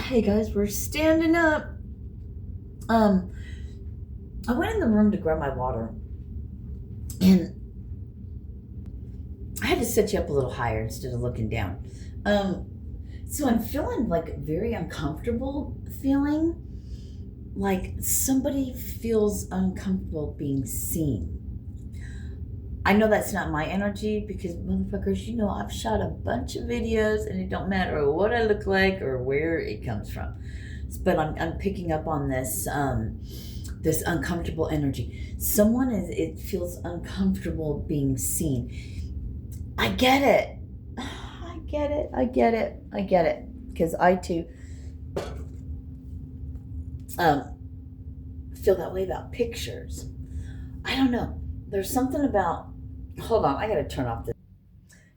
Hey guys, we're standing up. Um, I went in the room to grab my water, and I had to set you up a little higher instead of looking down. Um, so I'm feeling like very uncomfortable, feeling like somebody feels uncomfortable being seen. I know that's not my energy because motherfuckers, I've shot a bunch of videos and it don't matter what I look like or where it comes from. But I'm picking up on this uncomfortable energy. It feels uncomfortable being seen. I get it. I get it. Because I too um, feel that way about pictures. I don't know. There's something about. Hold on, I gotta turn off this.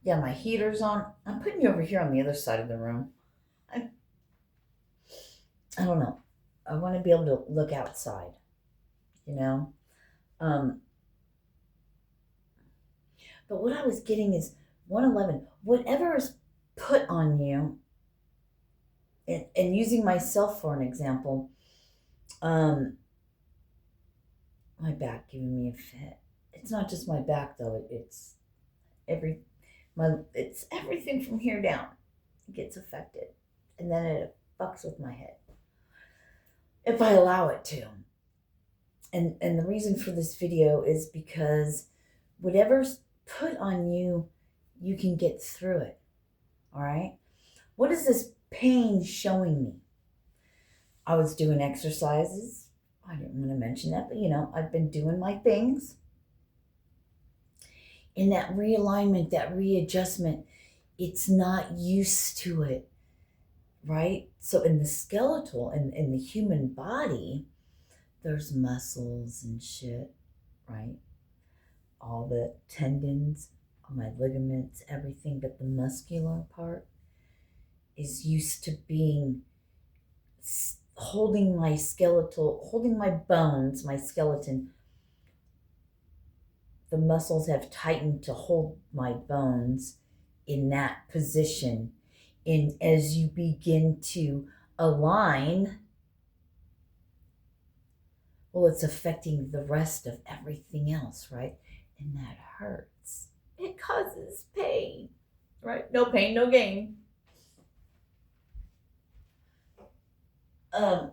Yeah, my heater's on. I'm putting you over here on the other side of the room. I, I don't know. I want to be able to look outside, you know? Um, but what I was getting is 111. Whatever is put on you, and using myself for an example, um, my back giving me a fit. It's not just my back though. Every it's everything from here down gets affected, and then it fucks with my head if I allow it to. And the reason for this video is because whatever's put on you, you can get through it. All right. What is this pain showing me? I was doing exercises. I didn't want to mention that, but I've been doing my things. And that realignment, that readjustment, it's not used to it, right? So in the skeletal and in the human body, there's muscles and shit, right? All the tendons, all my ligaments, everything, but the muscular part is used to being holding my bones, my skeleton. The muscles have tightened to hold my bones in that position. And as you begin to align, well, it's affecting the rest of everything else, right? And that hurts. It causes pain, right? No pain, no gain. Um,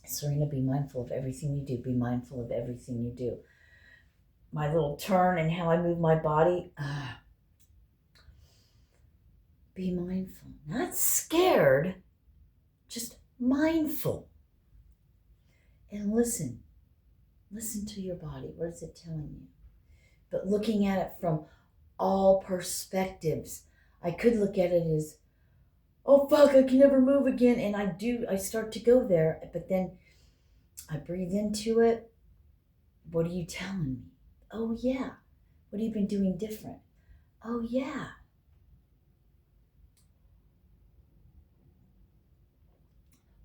Serena, be mindful of everything you do. Be mindful of everything you do. My little turn and how I move my body. Be mindful. Not scared, just mindful. And listen. Listen to your body. What is it telling you? But looking at it from all perspectives. I could look at it as, oh fuck, I can never move again. And I start to go there. But then I breathe into it. What are you telling me? Oh yeah. What have you been doing different? Oh yeah.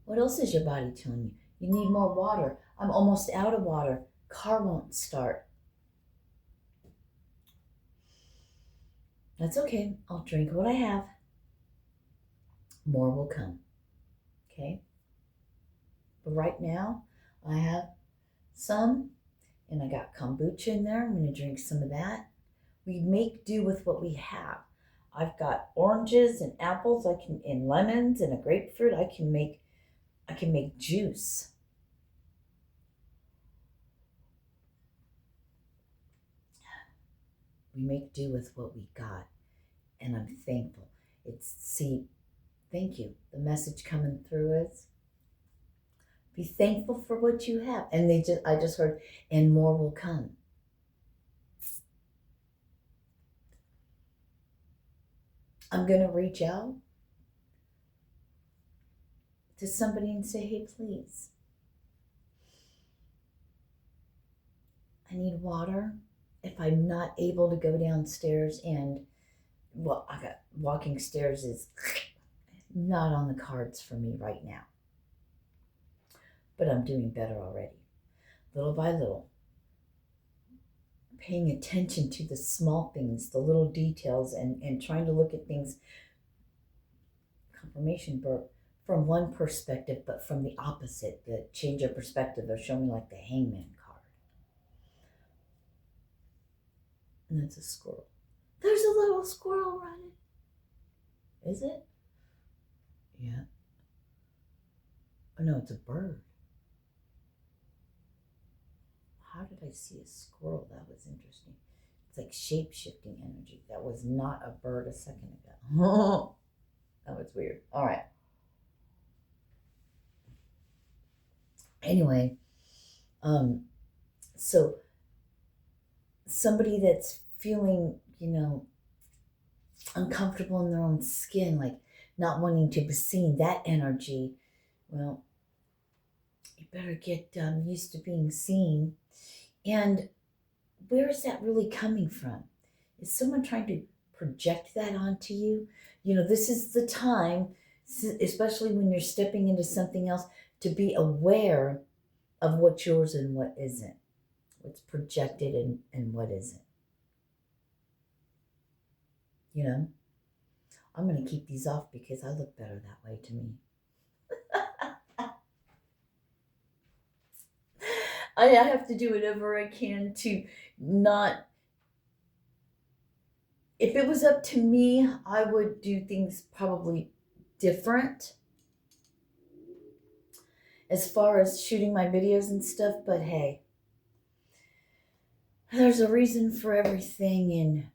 What else is your body telling you? You need more water. I'm almost out of water. Car won't start. That's okay. I'll drink what I have. More will come. Okay? But right now, I have some, and I got kombucha in there. I'm going to drink some of that. We make do with what we have. I've got oranges and apples, and lemons and a grapefruit. I can make juice. We make do with what we got, and I'm thankful. Thank you. The message coming through is be thankful for what you have. And I just heard, and more will come. I'm going to reach out to somebody and say, hey, please, I need water. If I'm not able to go downstairs I got walking stairs is not on the cards for me right now. But I'm doing better already. Little by little. paying attention to the small things, the little details, and trying to look at things, confirmation, but from one perspective, but from the opposite, the change of perspective. They'll show me like the hangman card. And that's a squirrel. There's a little squirrel running. Is it? Yeah. Oh no, it's a bird. How did I see a squirrel? That was interesting. It's like shape-shifting energy. That was not a bird a second ago. That was weird. All right. Anyway, so somebody that's feeling, uncomfortable in their own skin, like not wanting to be seen, that energy, well, you better get used to being seen. And where is that really coming from? Is someone trying to project that onto you? This is the time, especially when you're stepping into something else, to be aware of what's yours and what isn't, what's projected and what isn't. I'm going to keep these off because I look better that way to me. I have to do whatever I can to not. If it was up to me, I would do things probably different as far as shooting my videos and stuff, but hey, there's a reason for everything, and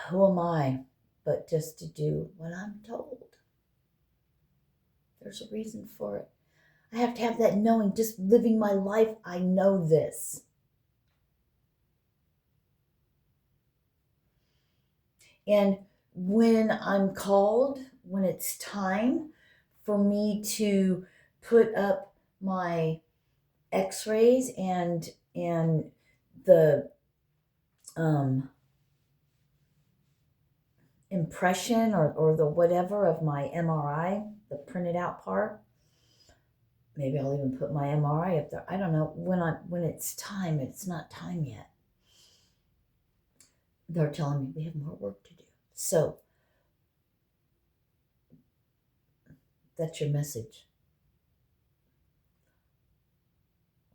who am I but just to do what I'm told? There's a reason for it. I have to have that knowing, just living my life, I know this. And when I'm called, when it's time for me to put up my x-rays and the impression or the whatever of my MRI, the printed out part, maybe I'll even put my MRI up there. I don't know. When it's time, it's not time yet. They're telling me we have more work to do. So that's your message.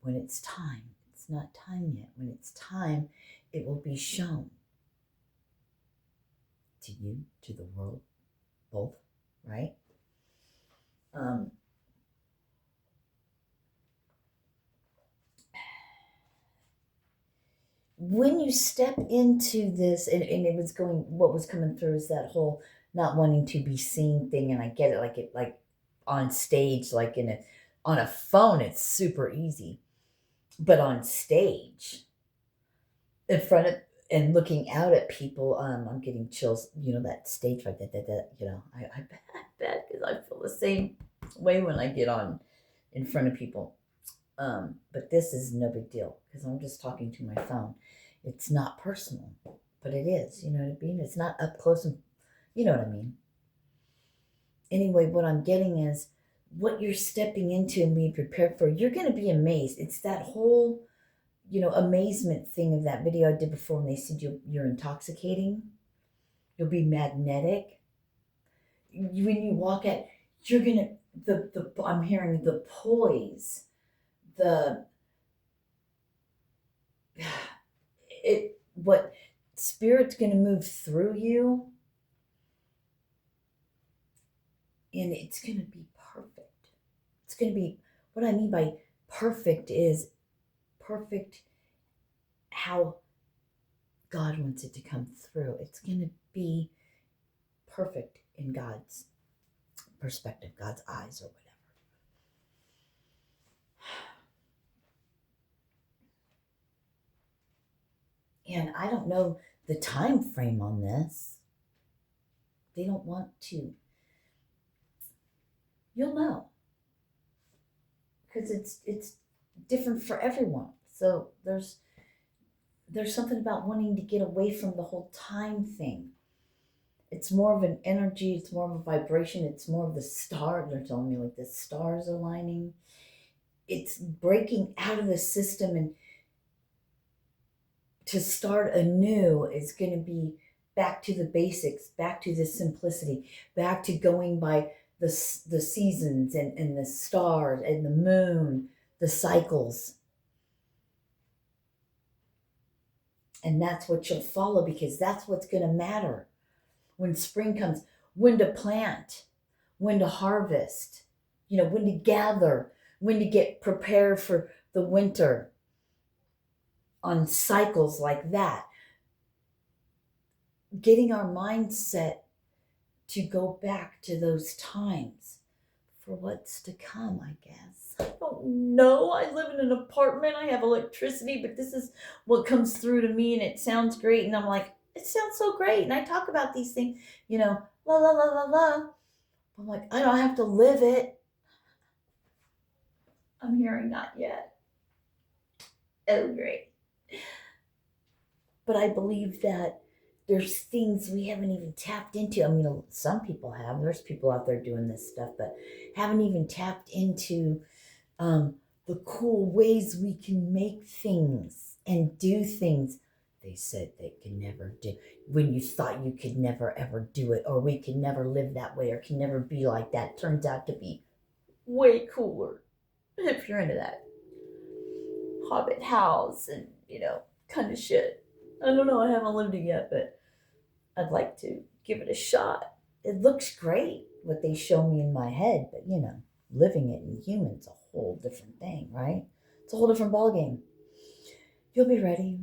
When it's time, it's not time yet. When it's time, it will be shown to you, to the world, both, right? When you step into this, and it was what was coming through is that whole not wanting to be seen thing, and I get it, like on stage, like on a phone, it's super easy, but on stage, in front of and looking out at people, I'm getting chills. That stage fright, that. I bet because I feel the same way when I get on in front of people. But this is no big deal because I'm just talking to my phone. It's not personal, but it is. You know what I mean? It's not up close and, you know what I mean? Anyway, what I'm getting is what you're stepping into and being prepared for. You're going to be amazed. It's that whole, amazement thing of that video I did before when they said you're intoxicating. You'll be magnetic. When you walk out, you're going to, I'm hearing the poise, what spirit's going to move through you, and it's going to be perfect. It's going to be, what I mean by perfect is perfect how God wants it to come through. It's going to be perfect in God's perspective, God's eyes, or whatever. And I don't know the time frame on this. They don't want to. You'll know. Because it's different for everyone. So there's something about wanting to get away from the whole time thing. It's more of an energy, it's more of a vibration, it's more of the star. They're telling me like the stars aligning. It's breaking out of the system and to start anew is going to be back to the basics, back to the simplicity, back to going by the seasons and the stars and the moon, the cycles. And that's what you'll follow, because that's what's going to matter when spring comes. When to plant, when to harvest, when to gather, when to get prepared for the winter, on cycles like that. Getting our mindset to go back to those times for what's to come, I guess. I don't know. I live in an apartment. I have electricity, but this is what comes through to me, and it sounds great. And I'm like, it sounds so great. And I talk about these things, la, la, la, la, la. I'm like, I don't have to live it. I'm hearing not yet. Oh, great. But I believe that there's things we haven't even tapped into. I mean, some people have. There's people out there doing this stuff, but haven't even tapped into the cool ways we can make things and do things they said they could never do. When you thought you could never ever do it, or we could never live that way, or can never be like that, turns out to be way cooler. If you're into that Hobbit house and kind of shit. I don't know. I haven't lived it yet, but I'd like to give it a shot. It looks great what they show me in my head, but living it in humans a whole different thing, right? It's a whole different ballgame. You'll be ready.